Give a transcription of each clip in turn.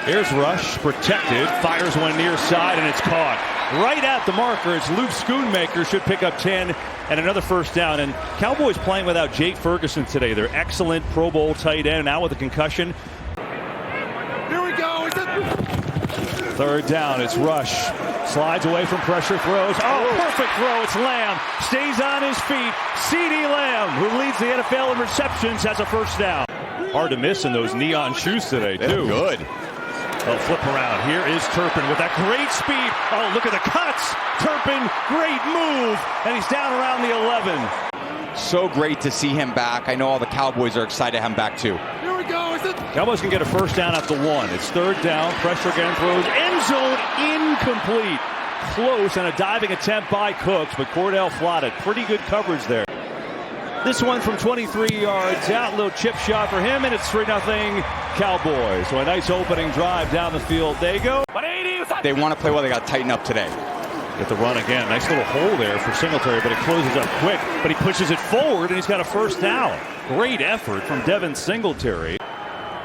Here's Rush, protected, fires one near side, and it's caught. Right at the marker, it's Luke Schoonmaker, should pick up 10 and another first down. And Cowboys playing without Jake Ferguson today. They're excellent Pro Bowl tight end, now with a concussion. Here we go. Third down, it's Rush. Slides away from pressure, throws. Oh, perfect throw. It's Lamb. Stays on his feet. CeeDee Lamb, who leads the NFL in receptions, has a first down. Hard to miss in those neon shoes today, too. Good. They'll flip around. Here is Turpin with that great speed. Oh, look at the cuts. Turpin, great move. And he's down around the 11. So great to see him back. I know all the Cowboys are excited to have him back, too. Here we go. Cowboys can get a first down at the 1. It's third down. Pressure again, throws. End zone incomplete. Close, and a diving attempt by Cooks, but Cordell Flotted. Pretty good coverage there. This one from 23 yards out. Little chip shot for him, and it's 3-0 Cowboys. So a nice opening drive down the field. They go. They want to play well. They got to tighten up today. Get the run again. Nice little hole there for Singletary, but it closes up quick. But he pushes it forward, and he's got a first down. Great effort from Devin Singletary.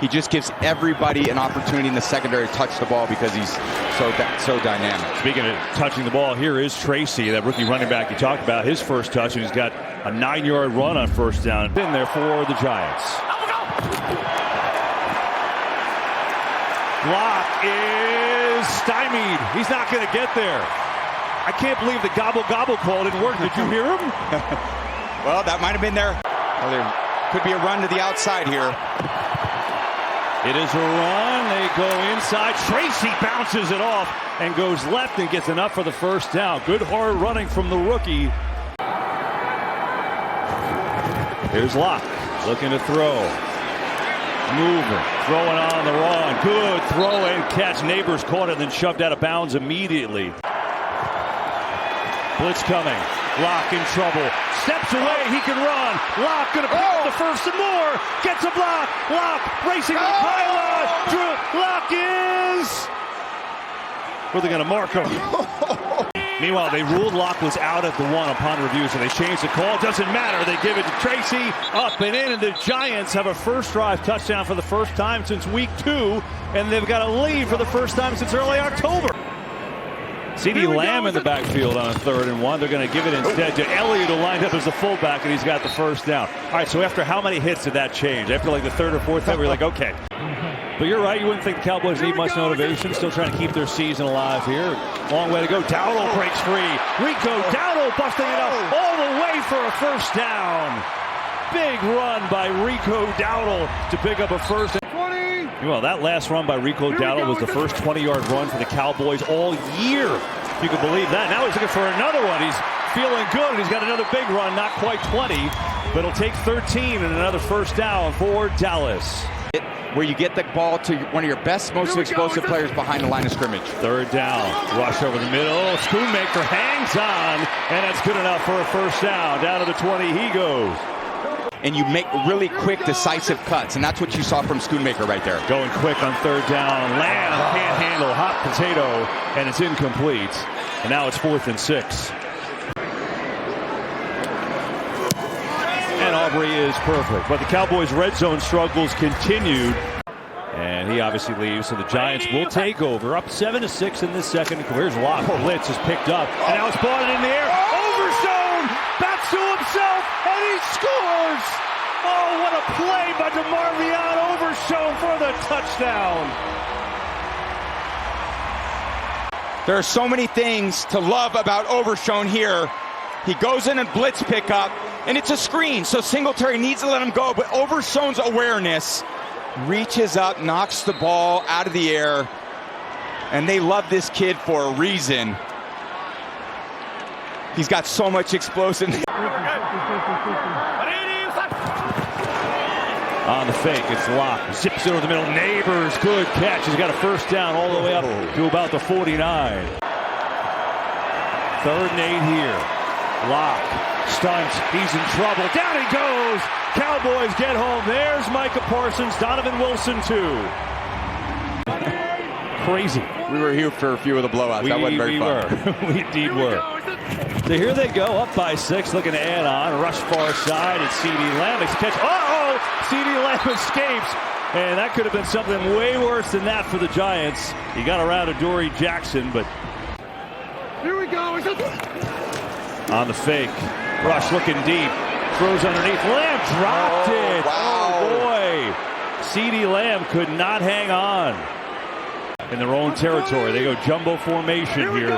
He just gives everybody an opportunity in the secondary to touch the ball because he's so dynamic. Speaking of touching the ball, here is Tracy, that rookie running back you talked about, his first touch, and he's got a 9-yard run on first down. Been there for the Giants. Block is stymied. He's not going to get there. I can't believe the gobble call didn't work. Did you hear him? Well, that might have been there. Well, there could be a run to the outside here. It is a run. They go inside. Tracy bounces it off and goes left and gets enough for the first down. Good hard running from the rookie. Here's Locke looking to throw. Moving. Throwing on the run. Good throw and catch. Neighbors caught it and then shoved out of bounds immediately. Blitz coming. Locke in trouble. Steps away. He can run. Locke going to pick up the first and more. Gets a block. Locke racing to the pylon. Drew. Locke is. Where are they going to mark him? Meanwhile, they ruled Locke was out at the 1 upon review, so they changed the call. Doesn't matter. They give it to Tracy. Up and in, and the Giants have a first drive touchdown for the first time since week 2, and they've got a lead for the first time since early October. CeeDee Lamb in the backfield on a 3rd and 1. They're going to give it instead to Elliott, who lined up as the fullback, and he's got the first down. All right, so after how many hits did that change? After like the 3rd or 4th time, we're like, okay. But you're right, you wouldn't think the Cowboys need much motivation. Still trying to keep their season alive here. Long way to go. Dowdle breaks free. Rico Dowdle busting it up all the way for a first down. Big run by Rico Dowdle to pick up a first. Well, that last run by Rico Dowdle was the first 20-yard run for the Cowboys all year. If you can believe that. Now he's looking for another one. He's feeling good, and he's got another big run, not quite 20, but it'll take 13 and another first down for Dallas. Where you get the ball to one of your best, most explosive players behind the line of scrimmage. 3rd down. Rush over the middle. Schoonmaker hangs on, and that's good enough for a first down. Down to the 20 he goes. And you make really quick, decisive cuts, and that's what you saw from Schoonmaker right there. Going quick on 3rd down. Lamb can't handle. Hot potato, and it's incomplete. And now it's 4th and 6. And Aubrey is perfect. But the Cowboys' red zone struggles continued. And he obviously leaves, so the Giants will take over. Up 7-6 in this second. Here's Locke. Blitz is picked up. And now it's ball in the air. Overzone! Backs to himself, and he scores! Oh, what a play by DeMarvion Overzone for the touchdown. There are so many things to love about Overzone here. He goes in and blitz pickup, and it's a screen, so Singletary needs to let him go, but Overzone's awareness reaches up, knocks the ball out of the air, and they love this kid for a reason. He's got so much explosiveness. On the fake, it's Locke. Zips it over the middle. Neighbors, good catch. He's got a first down all the way up to about the 49. 3rd and 8 here. Locke stunts. He's in trouble. Down he goes. Cowboys get home. There's Micah Parsons. Donovan Wilson, too. Crazy. We were here for a few of the blowouts. That wasn't very fun. We indeed were. So here they go, up by 6, looking to add on. Rush far side, it's CeeDee Lamb. Makes a catch. Uh-oh! CeeDee Lamb escapes. And that could have been something way worse than that for the Giants. He got around to Dory Jackson, but Here we go. on the fake. Rush looking deep. Throws underneath. Lamb dropped it. Wow. Oh, boy. CeeDee Lamb could not hang on. In their own territory. They go jumbo formation here.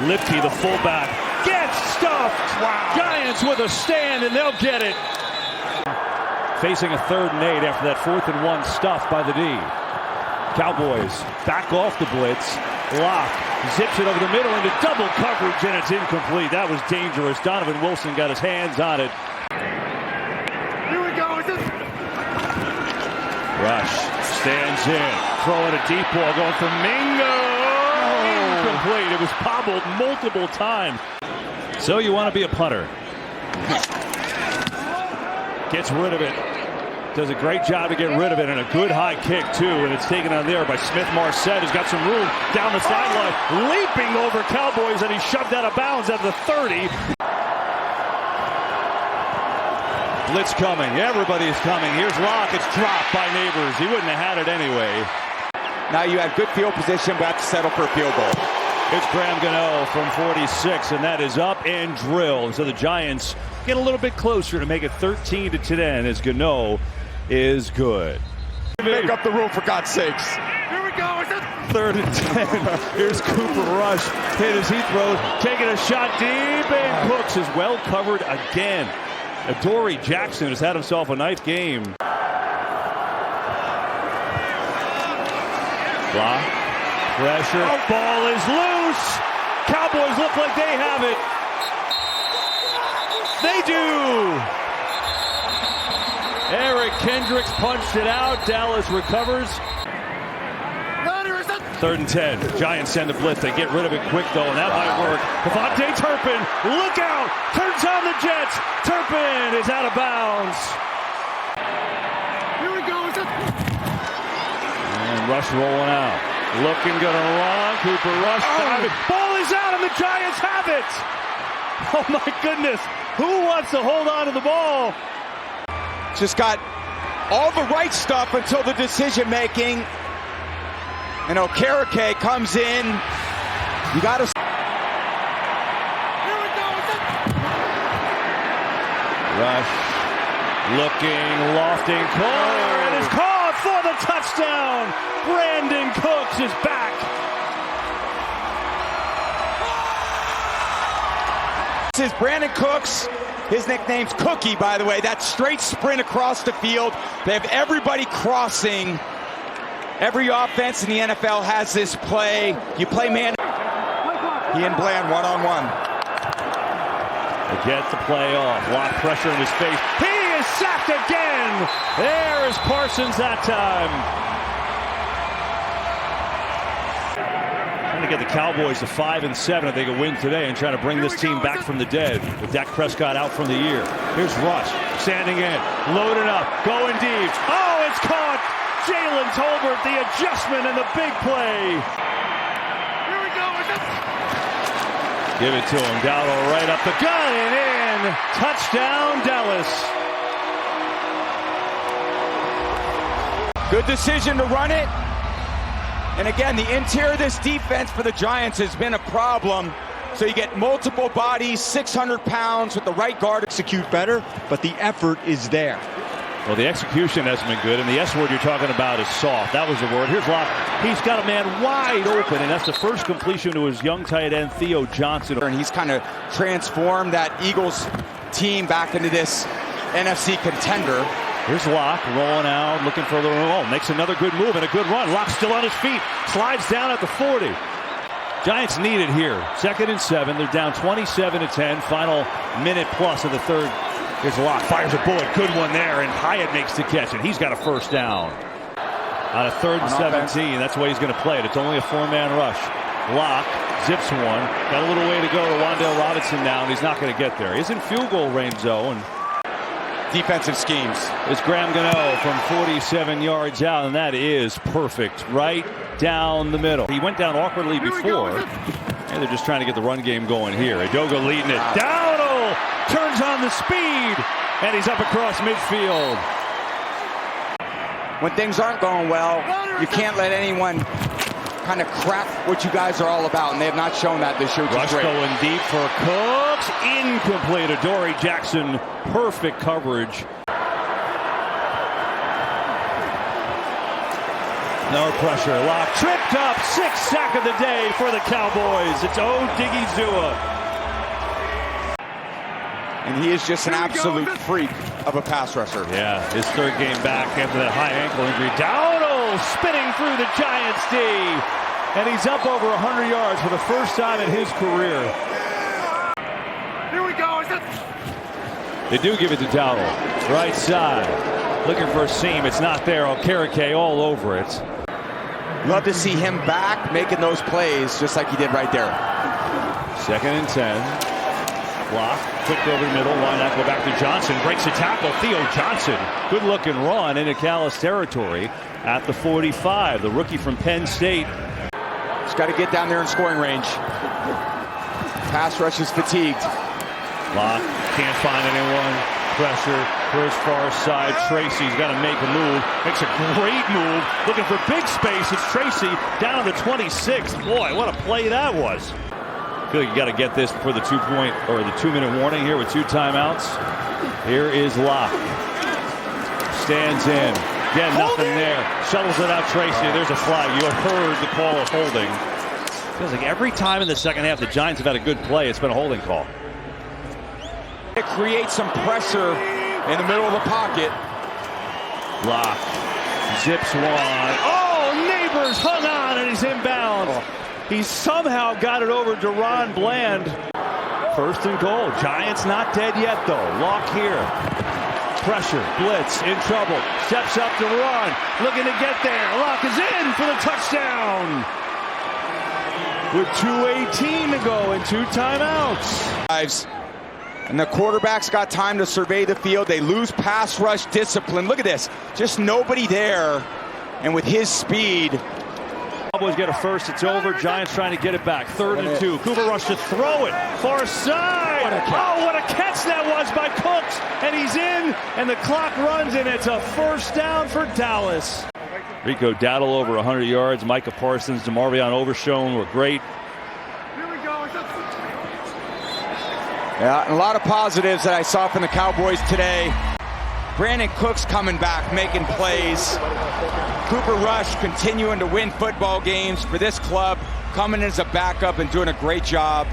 Lipke, the fullback, gets stuffed. Wow. Giants with a stand, and they'll get it. Facing a 3rd and 8 after that 4th and 1 stuff by the D. Cowboys back off the blitz. Lock zips it over the middle into double coverage, and it's incomplete. That was dangerous. Donovan Wilson got his hands on it. Here we go. Rush stands in, throwing a deep ball, going for Mingo. Incomplete. It was bobbled multiple times. So you want to be a punter. Gets rid of it. Does a great job to get rid of it, and a good high kick too, and it's taken on there by Smith-Marset, who's got some room down the sideline, leaping over Cowboys, and he's shoved out of bounds at the 30. Blitz coming. Everybody's coming. Here's Locke. It's dropped by Neighbors. He wouldn't have had it anyway. Now you have good field position, but have to settle for a field goal. It's Graham Gano from 46, and that is up and drilled. So the Giants get a little bit closer to make it 13-10 as Gano is good. Make up the rule, for God's sakes. Here we go. 3rd and 10. Here's Cooper Rush. Hit as he throws. Taking a shot deep, and Cooks is well covered again. Dory Jackson has had himself a nice game. Block. Pressure. Ball is loose. Cowboys look like they have it. They do. Eric Kendricks punched it out. Dallas recovers. 3rd and 10. Giants send the blitz. They get rid of it quick, though, and that might work. Devontae Turpin, look out! Turns on the Jets. Turpin is out of bounds. Here we go. And Rush rolling out. Looking, gonna run. Cooper Rush. Ball is out, and the Giants have it. Oh, my goodness. Who wants to hold on to the ball? Just got all the right stuff until the decision making. And Okereke comes in. You got to. Here we go. Rush looking, lofting corner, and is caught for the touchdown. Brandon Cooks is back. This is Brandon Cooks. His nickname's Cookie, by the way. That straight sprint across the field. They have everybody crossing. Every offense in the NFL has this play. You play man. He and Bland one-on-one. They get the play off. Lock pressure in his face. He is sacked again. There is Parsons that time. Trying to get the Cowboys to 5-7 if they can win today, and trying to bring this team back from the dead with Dak Prescott out from the year. Here's Rush standing in, loading up, going deep. Oh, it's caught. Jalen Tolbert, the adjustment and the big play. Here we go. Give it to him. Dowdle right up the gut and in. Touchdown, Dallas. Good decision to run it. And again, the interior of this defense for the Giants has been a problem. So you get multiple bodies, 600 pounds with the right guard. Execute better, but the effort is there. Well, the execution hasn't been good, and the S word you're talking about is soft. That was the word. Here's Locke. He's got a man wide open, and that's the first completion to his young tight end, Theo Johnson. And he's kind of transformed that Eagles team back into this NFC contender. Here's Locke rolling out, looking for a little room. Oh, makes another good move and a good run. Locke still on his feet. Slides down at the 40. Giants need it here. 2nd and 7. They're down 27-10. Final minute plus of the third. Here's Locke. Fires a bullet. Good one there. And Hyatt makes the catch. And he's got a first down. On a 3rd and 17. That's the way he's going to play it. It's only a 4-man rush. Locke zips one. Got a little way to go to Wan'Dale Robinson now. And he's not going to get there. He's in field goal range, though. And defensive schemes. It's Graham Gano from 47 yards out, and that is perfect. Right down the middle. He went down awkwardly before, and they're just trying to get the run game going here. Edoga leading it. Dowdle middle, turns on the speed, and he's up across midfield. When things aren't going well, you can't let anyone kind of crack what you guys are all about, and they have not shown that this year, which Rush is great. going deep for Cooks. Incomplete. Adoree Jackson, perfect coverage. No pressure. Locke tripped up. 6th sack of the day for the Cowboys. It's Odigizua. And he is just an absolute freak of a pass rusher. Yeah, his 3rd game back after that high ankle injury. Dowdle spinning through the Giants D. And he's up over 100 yards for the first time in his career. Here we go. They do give it to Dowdle. Right side. Looking for a seam. It's not there. Okereke all over it. Love to see him back making those plays just like he did right there. 2nd and 10. Block, quick over the middle, why not go back to Johnson, breaks a tackle, Theo Johnson, good looking run into Callis territory at the 45, the rookie from Penn State. He's got to get down there in scoring range. Pass rush is fatigued. Block, can't find anyone, pressure for his far side, Tracy's got to make a move, makes a great move, looking for big space, it's Tracy down to the 26th, boy, what a play that was. I feel like you got to get this for the 2-minute warning here with 2 timeouts. Here is Locke. Stands in. Again, nothing there. Shuttles it out, Tracy. There's a flag. You have heard the call of holding. Feels like every time in the second half the Giants have had a good play, it's been a holding call. It creates some pressure in the middle of the pocket. Locke zips one. Oh, Neighbors hung on and he's inbound. He somehow got it over to Ron Bland. 1st and goal. Giants not dead yet, though. Locke here. Pressure. Blitz. In trouble. Steps up to run. Looking to get there. Locke is in for the touchdown. With 2:18 to go and 2 timeouts. And the quarterback's got time to survey the field. They lose pass rush discipline. Look at this. Just nobody there. And with his speed, Cowboys get a first, it's over. Giants trying to get it back. 3rd and 2. Cooper Rush to throw it. Far side. What a catch that was by Cooks. And he's in, and the clock runs, and it's a 1st down for Dallas. Rico Dowdle over 100 yards. Micah Parsons, DeMarvion Overshown were great. Here we go. yeah, and a lot of positives that I saw from the Cowboys today. Brandon Cooks coming back, making plays. Cooper Rush continuing to win football games for this club, coming as a backup and doing a great job.